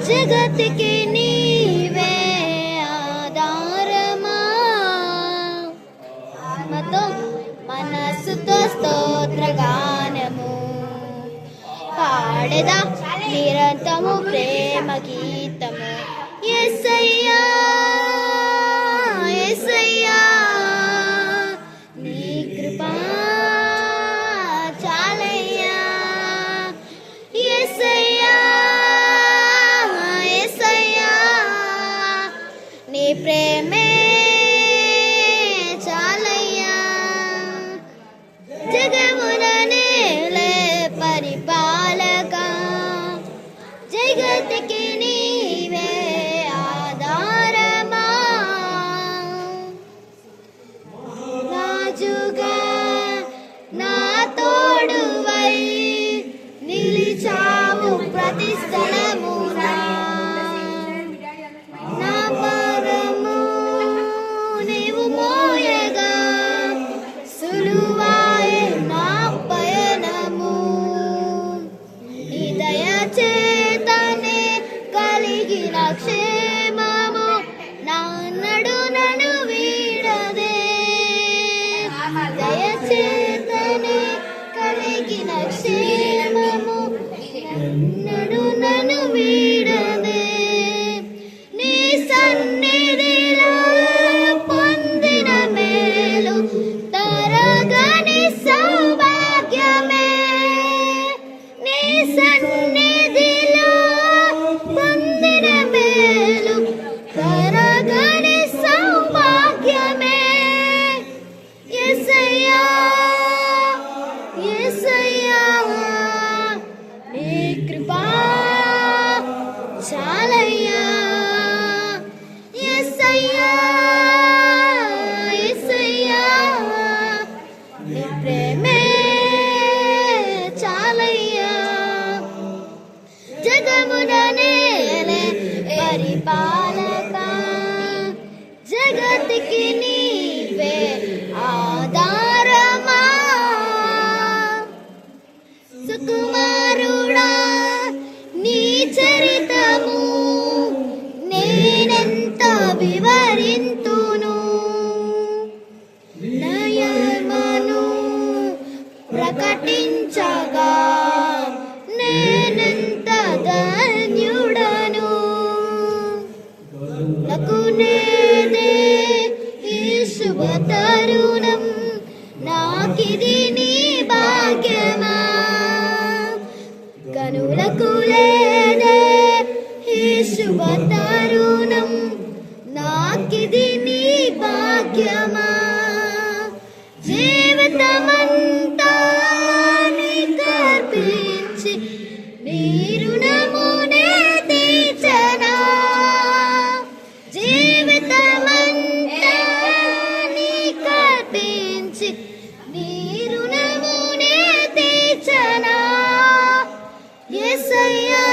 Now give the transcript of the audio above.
జగతికి నీవే ఆధారమా. ఆత్మతో మనస్సుతో స్తోత్రగానము పాడెదా నిరంతరము ప్రేమ గీతము. యేసయ్యా యేసయ్యా నీ కృపా చాలయ్యా. యేసయ్యా యేసయ్యా నీ ప్రేమే చాలయ్యా. జగమున నేలే పరిపాలక జగతికి నీవే ఆధారమా. రాజుగా నా తోడువై నిలిచావు ప్రతి స్థలమున. నా భారము నీవు మోయగా సులువాయే నా పయనము. నీ దయ చేతనే కలిగిన క్షేమము నాన్నడు నన్ను వీడదే. దయ చేతనే కలిగిన క్షేమము నాన్నడు నన్ను వీడదే. నీ సన్నిధిలో పొందిన మేలు తరగని సౌభాగ్యమే. నీ సన్నిధిలో పొందిన మేలు తరగని సౌభాగ్యమే. యేసయ్యా యేసయ్యా నీ కృపా చాలయ్యా. యేసయ్యా యేసయ్యా నీ ప్రేమే చాలయ్యా. జగమున నేలే పరిపాలక జగతికి నీవే ఆధారమా. సుకుమారుడా నీ చరితము నేనెంత వివరింతును. నయమను ప్రకటించగా నేనెంత ధన్యుడను. నాకు నేదే ఈ శుభ తరుణం నాకిది నీ భాగ్యమా. కనులకు లేదే ఈ శుభ తరుణం నాకిది నీ భాగ్యమా. జీవితమంతా నీకర్పించి నీ రుణమునే తీర్చనా. జీవితమంతా నీకర్పించి నీ రుణమునే తీర్చనా. యేసయ్యా